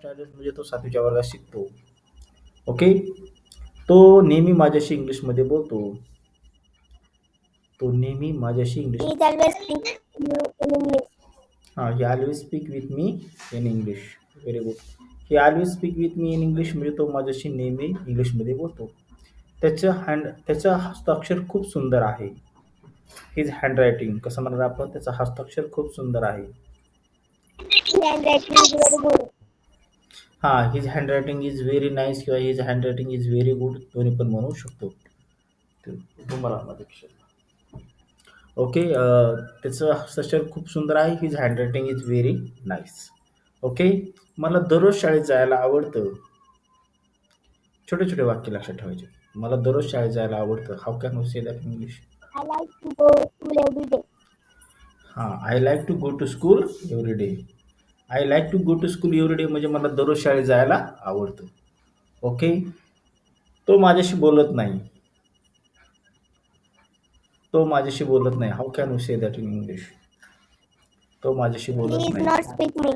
Standard म्हणजे तो 7वीच्या वर्गात शिकतो. ओके. तो नेहमी माझ्याशी इंग्लिशमध्ये बोलतो. तो नेहमी माझ्याशी English He is always speak you in English. He always speak with me in English. Very good. He always speak with me in English म्हणजे तो माझ्याशी नेहमी इंग्लिशमध्ये बोलतो. त्याचं हस्ताक्षर खूप सुंदर आहे. हिज हँडरायटिंग कसं म्हणणार आपण, त्याचं हस्ताक्षर खूप सुंदर आहे. His handwriting is very good. His handwriting is very nice किंवा his handwriting is very good दोन्ही पण म्हणू शकतो. ओके. त्याचं हस्ताक्षर खूप सुंदर आहे. His handwriting is very nice. Okay. मला दररोज शाळेत जायला आवडतं. छोटे छोटे वाक्य लक्षात ठेवायचे. मला दररोज शाळेत जायला आवडतं. How can you say that in English? I like to go to school every day. I like to go to school every day. I like to go to school every day म्हणजे मला दररोज शाळेत जायला आवडतं. Okay. तो माझ्याशी बोलत नाही. तो माझ्याशी बोलत नाही. How can you say that in English? तो माझ्याशी He बोलत is नाही. not speak me.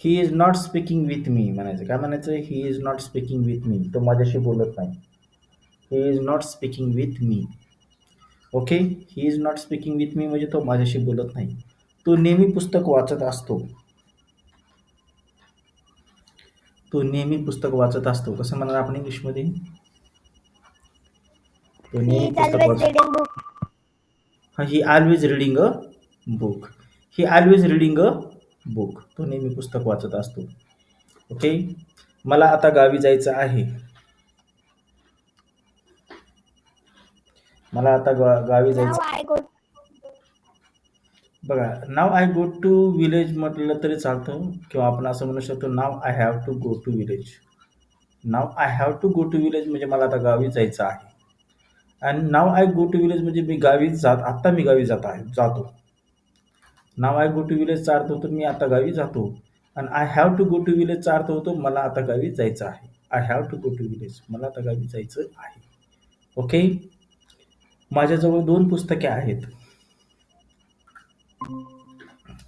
He is not speaking with me म्हणायचं. काय म्हणायचं? He is not speaking with me. तो माझ्याशी बोलत नाही. He is not speaking with me. Okay. He is not speaking with me म्हणजे तो माझ्याशी बोलत नाही. तो नेहमी पुस्तक वाचत असतो. तो नेहमी पुस्तक वाचत असतो. कसं म्हणणार आपण इंग्लिशमध्ये? तो He नेहमी is पुस्तक always वाचत. reading book. He always reading a book. He always reading a book. तो नेहमी पुस्तक वाचत असतो. ओके. मला आता गावी जायचं आहे. मला आता गावी Now जायचं. I go. बघा, now I go to village म्हटलं तरी चालतं किंवा आपण असं म्हणू शकतो now I have to go to village. Now I have to go to village म्हणजे मला आता गावी जायचं आहे. आणि now I go to village म्हणजे आत्ता मी गावी जातो. नाव आय गो टू विलेजचा अर्थ होतो मी आता गावी जातो. आणि I have to go to विलेजचा अर्थ होतो मला आता गावी जायचं आहे. I have to go to village. मला आता गावी जायचं आहे. ओके. माझ्याजवळ 2 पुस्तके आहेत.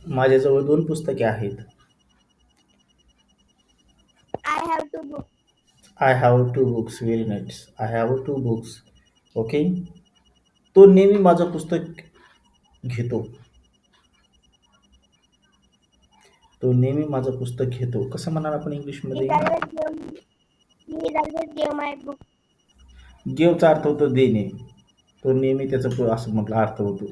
माझ्याजवळ 2 पुस्तके आहेत. I have two books. I have 2 books. Very nice. I have 2 books. Okay. तो नेहमी माझं पुस्तक घेतो. तो नेहमी माझं पुस्तक घेतो. कसं म्हणणार आपण He इंग्लिशमध्ये? is always give. He is always give my book. गिव्हचा अर्थ होतो देणे. तो नेहमी त्याचा असं म्हटलं अर्थ होतो.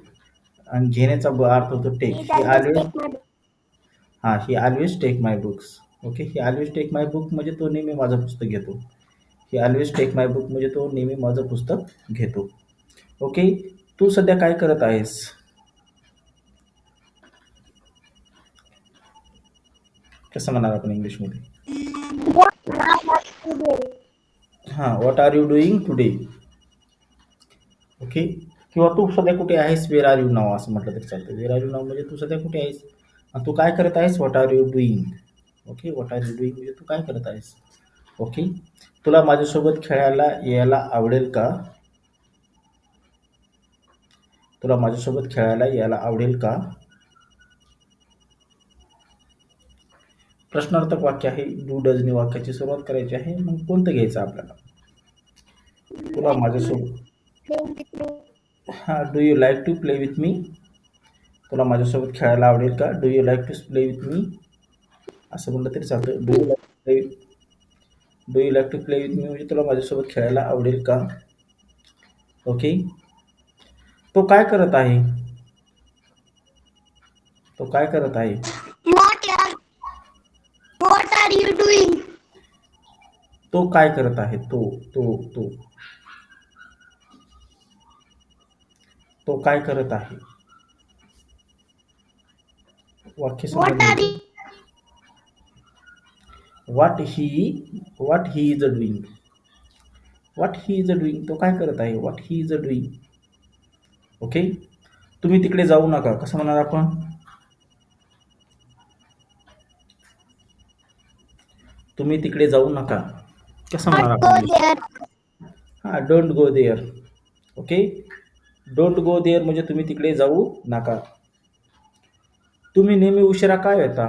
आणि घेण्याचा अर्थ होतो take. He is he always always take my book. He always take my books. Okay. He always take my book म्हणजे तो नेहमी माझं पुस्तक घेतो. He always take my book म्हणजे तो नेहमी माझं पुस्तक घेतो. ओके. तू सध्या काय करत आहेस? कसं म्हणणार आपण इंग्लिशमध्ये? What I have to do. What are you doing today? Okay. किंवा तू सध्या कुठे आहेस? वेअर आर यू नाव असं म्हटलं तरी चालतं. वेअर आर यू नाव म्हणजे तू सध्या कुठे आहेस? आणि तू काय करत आहेस? What are you doing? Okay. What are you doing म्हणजे तू काय करत आहेस? ओके. तुला माझ्यासोबत खेळायला यायला आवडेल का? तुला माझ्यासोबत खेळायला यायला आवडेल का? प्रश्नार्थक वाक्य आहे. डू डजनी वाक्याची सुरुवात करायची आहे. मग कोणतं घ्यायचं आपल्याला? तुला माझ्यासोबत Playing with me. Do you like to play with me? तुला माझ्यासोबत खेळायला आवडेल का? Do you like to play with me? असं म्हणलं तरी चालतं. Do you like to play with me म्हणजे तुला माझ्यासोबत खेळायला आवडेल का? ओके. तो काय करत आहे? तो काय करत आहे? What are you doing? तो काय करत आहे? तो तो काय करत आहे? वाक्य What are समजलं. you? What he is doing. What he is doing. तो काय करत आहे? What he is doing. Okay. तुम्ही तिकडे जाऊ नका. कसं म्हणणार आपण? तुम्ही तिकडे जाऊ नका. कसं म्हणणार Not go आपण? there. Don't go there. Okay. Don't go there म्हणजे तुम्ही तिकडे जाऊ नका. तुम्ही नेहमी उशिरा का येता?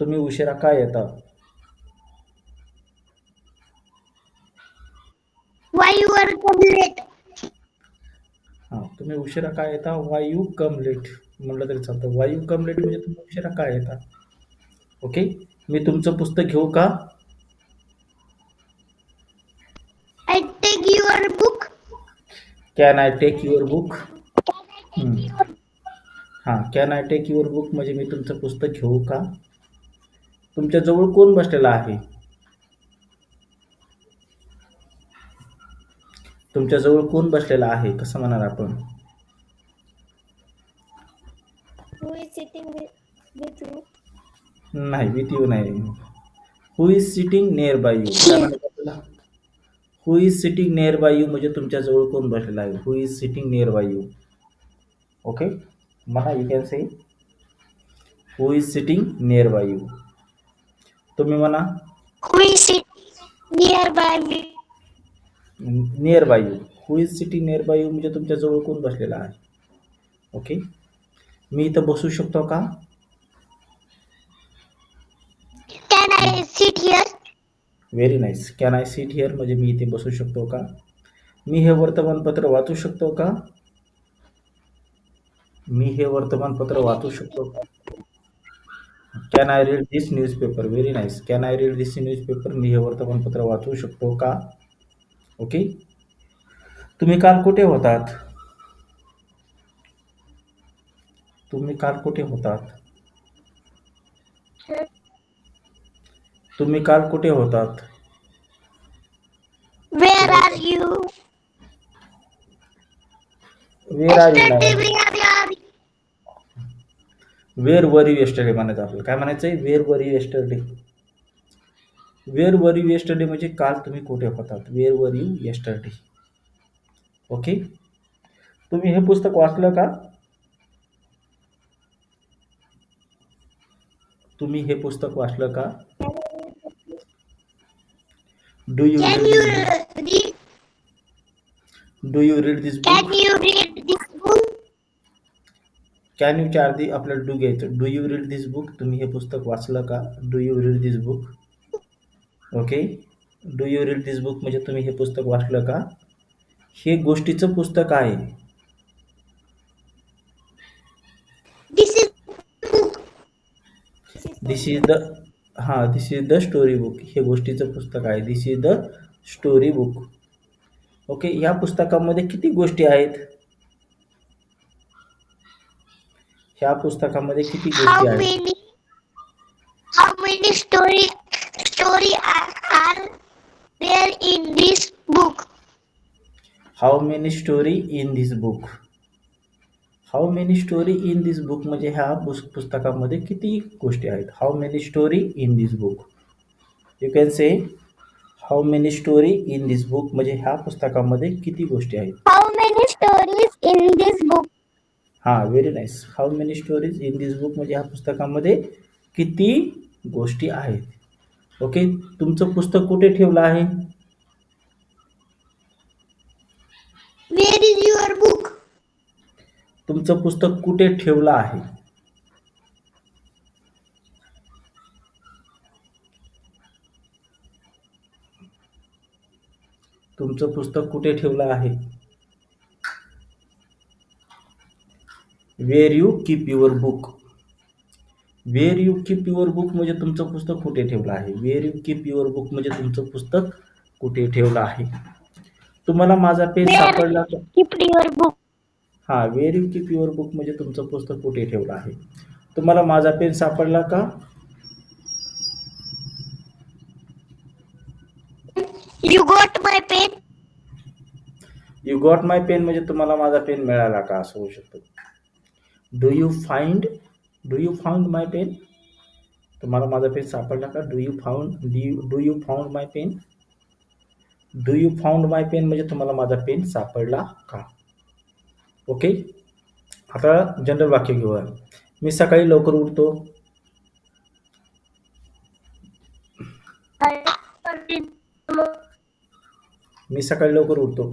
तुम्ही उशिरा का येता? Why you are come late? हां, तुम्ही उशिरा का येता? व्हाय यू कम लेट म्हटलं तरी चालतं. व्हाय यू कम लेट म्हणजे तुम्ही उशिरा का येता? ओके. मी तुमचं पुस्तक घेऊ का? I take your book. Can I take your book? हां, can I take your book म्हणजे मी तुमचं पुस्तक घेऊ का? तुमच्या जवळ कोण बसलेला आहे? तुमच्या जवळ कोण बसलेला आहे? कसं म्हणणार आपण? Who is sitting with you? नाही, विथ यू नाही. Who is sitting nearby you? काय Here. म्हणायचं आपल्याला? Who is sitting nearby you म्हणजे तुमच्या जवळ कोण बसलेला आहे? Who is sitting nearby you? Okay. म्हणा, you can say who is sitting nearby you. तुम्ही म्हणा Who is sitting nearby me? Nearby you. Who is sitting nearby you म्हणजे तुमच्या जवळ कोण बसलेला आहे? ओके. मी इथं बसू शकतो का? Can I sit here? Very nice. Can I sit here म्हणजे मी इथे बसू शकतो का? मी हे वर्तमानपत्र वाचू शकतो का? मी हे वर्तमानपत्र वाचू शकतो का? Can I read this newspaper? Very nice. Can I read this newspaper? मी हे वर्तमानपत्र वाचू शकतो का? ओके. तुम्ही काल कुठे होतात? तुम्ही काल कुठे होतात? तुम्ही काल कुठे होतात? Where are you? Where are you Yesterday नाही. where are you? Where are you yesterday म्हणायचं आपल्याला. काय म्हणायचंय? वेर are you yesterday. Where are you yesterday म्हणजे काल तुम्ही कुठे होतात? वेर वर यू येस्टरडे. ओके. तुम्ही हे पुस्तक वाचलं का? तुम्ही हे पुस्तक वाचलं का? Do you Can read you this book? read? Do you read this Can book? you read this book? Can यूच्या आधी आपल्याला डू घ्यायचं. Do you read this book? तुम्ही हे पुस्तक वाचलं का? Do you read this book? Okay. Do you read this book म्हणजे तुम्ही हे पुस्तक वाचलं का? हे गोष्टीचं पुस्तक आहे. This is book. This is the this is the story book. हे गोष्टीचं पुस्तक आहे. This is the story book. Okay. या पुस्तकामध्ये किती गोष्टी आहेत? ह्या पुस्तकामध्ये किती How गोष्टी आहेत? many? How many story are there in this book? How many story in this book? How many story in this book म्हणजे ह्या पुस्तकामध्ये किती गोष्टी आहेत? How many story in this book? You can say how many story in this book म्हणजे ह्या पुस्तकामध्ये किती गोष्टी आहेत? How many stories in this book? हां, very nice. How many stories in this book म्हणजे ह्या पुस्तकामध्ये किती गोष्टी आहेत? ओके. तुमचं पुस्तक कुठे ठेवलं आहे? Where is your book? तुमचं पुस्तक कुठे ठेवलं आहे? तुमचं पुस्तक कुठे ठेवलं आहे? Where you keep your book? Where you keep your book म्हणजे तुमचं पुस्तक कुठे ठेवलं आहे? Where you keep your book म्हणजे तुमचं पुस्तक कुठे ठेवलं आहे? तुम्हाला माझा पेन Where सापडला का? keep your book? हां, where you keep your book म्हणजे तुमचं पुस्तक कुठे ठेवलं आहे? तुम्हाला माझा पेन सापडला का? You got my pen? You got my pen म्हणजे तुम्हाला माझा पेन मिळाला का? असं होऊ शकतं. Do you found my pen? तुम्हाला माझा पेन सापडला का? Do you found my pen? Do you found my pen म्हणजे तुम्हाला माझा पेन सापडला का? ओके. आता जनरल वाक्य घेऊया. मी सकाळी लवकर उठतो. मी सकाळी लवकर उठतो.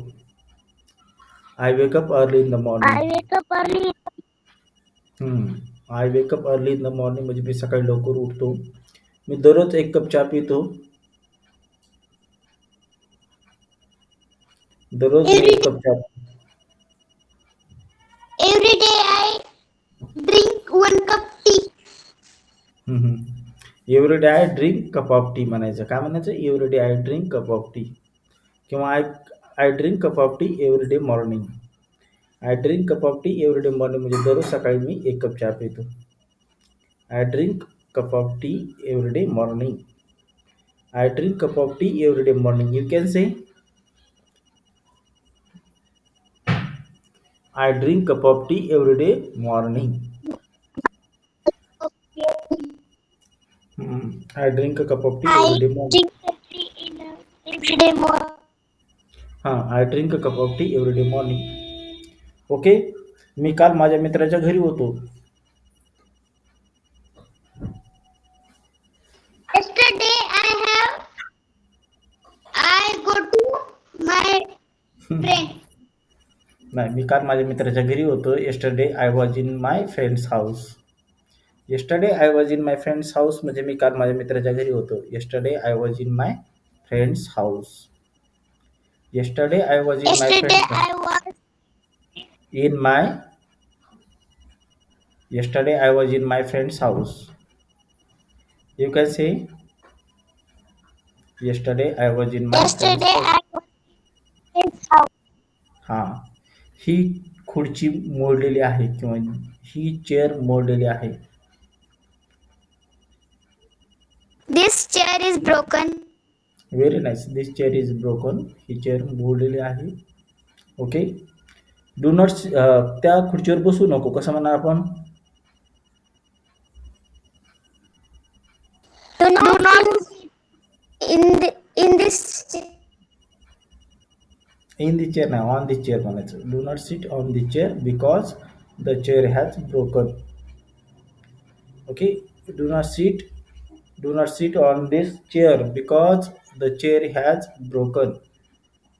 I wake up early in the I morning. wake up early. I wake up early in the morning म्हणजे मी सकाळी लवकर उठतो. मी दररोज 1 कप चहा पितो. दररोज मी Every 1 कप चहा every day I drink 1 cup tea. हं, हं. Every day I drink cup of tea म्हणायचं. काय म्हणायचं? Every day I drink cup of tea किंवा I I drink cup of tea every day morning. I drink cup of tea every day morning म्हणजे दररोज सकाळी मी 1 कप चहा पितो. I drink cup of tea every day morning. I drink cup of tea every day morning. You can say I drink cup of tea every day morning. I drink a cup of tea every I day morning. drink the tea in every day more. हां, I drink a cup of tea every day morning. Okay. मी काल माझ्या मित्राच्या घरी होतो. Yesterday I go to my friend. नाही, मी काल माझ्या मित्राच्या घरी होतो. Yesterday I was in my friends house. Yesterday I was in my friends house म्हणजे मी काल माझ्या मित्राच्या घरी होतो. Yesterday I was in my friends house. Yesterday I was in my Yesterday friends I was in my yesterday I was in my friend's house. You can say yesterday I was in my friend's yesterday house. I was in his house. हां. ही खुर्ची मोडलेली आहे किंवा ही chair मोडलेली आहे. This chair is broken. Very nice. This chair is broken. ही chair मोडलेली आहे. ओके. डू नॉट त्या खुर्चीवर बसू नको. कसं म्हणणार आपण? Do not in this chair. In the chair नाही, ऑन दी चेअर म्हणायचं. Do not sit on the chair because the chair has broken. Okay. Do not seat do not sit on this chair because the chair has broken.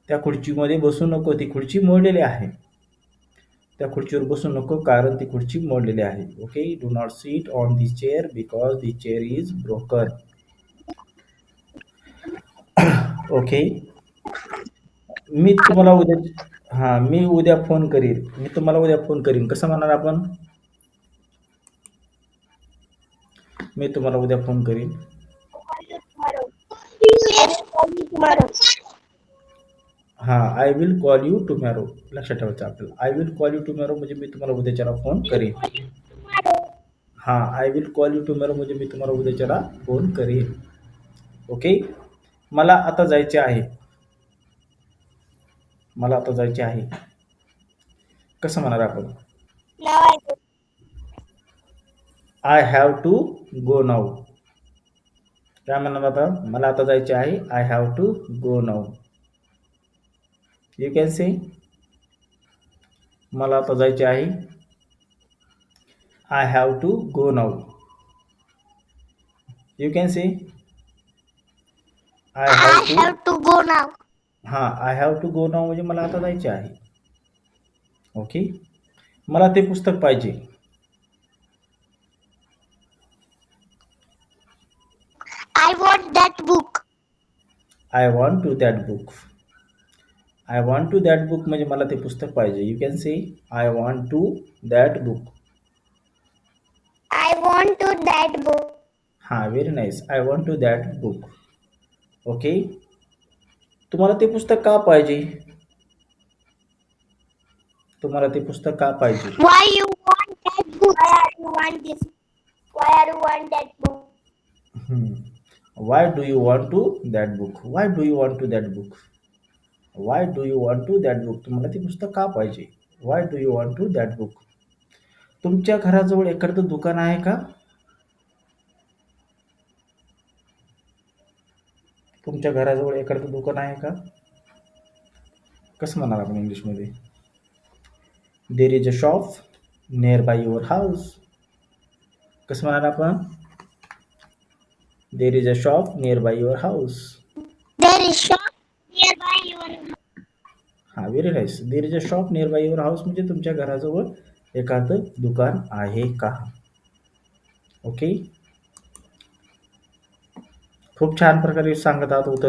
त्या खुर्चीमध्ये बसू नको. ती खुर्ची मोडलेली आहे. त्या खुर्चीवर बसू नको कारण ती खुर्ची मोडलेली आहे. Okay. Do not sit on this chair because the chair is broken. Okay. मी तुम्हाला उद्या मी उद्या फोन करीन. मी तुम्हाला उद्या फोन करीन. कसं म्हणणार आपण? मी तुम्हाला उद्या फोन करीन. Tomorrow. हां, I will call you tomorrow. लक्षात ठेवायचं आपल्याला. I will call you tomorrow म्हणजे मी तुम्हाला उद्याच्याला फोन करीन. हां, I will call you tomorrow म्हणजे मी तुम्हाला उद्याच्याला फोन करीन. ओके. मला आता जायचे आहे. मला आता जायचे आहे. कसं म्हणणार आपण? Now I go. I have to go now. काय म्हणणार आता? मला आता जायचे आहे. I have to go now. You can say मला आता जायचे आहे. I have to go now. You can say I have I to. have to go now. हां, I have to go now म्हणजे मला आता जायचे आहे. ओके. मला ते पुस्तक पाहिजे. I want that book. I want to that book. I want to that book म्हणजे मला ते पुस्तक पाहिजे. You can say I want to that book. I want to that book. हां, very nice. I want to that book. Okay. तुम्हाला ते पुस्तक का पाहिजे? तुम्हाला ते पुस्तक का पाहिजे? Why you want that book? Why are you want this? Why are you want that book? Why do you want to that book? Why do you want to that book? Why do you want to that book? तुम्हाला ते पुस्तक का पाहिजे? Why do you want to that book? तुमच्या घराजवळ एखादं दुकान आहे का? तुमच्या घराजवळ एखादं दुकान आहे का? कसं म्हणणार आपण इंग्लिशमध्ये? There is a shop near by your house. कसं म्हणणार आपण? There is a shop near by your house. There is shop nearby your house. हां, very nice. There is a shop near by your house म्हणजे तुमच्या घराजवळ एखादं दुकान आहे का? ओके. खूप छान प्रकारे सांगत आहात उत्तर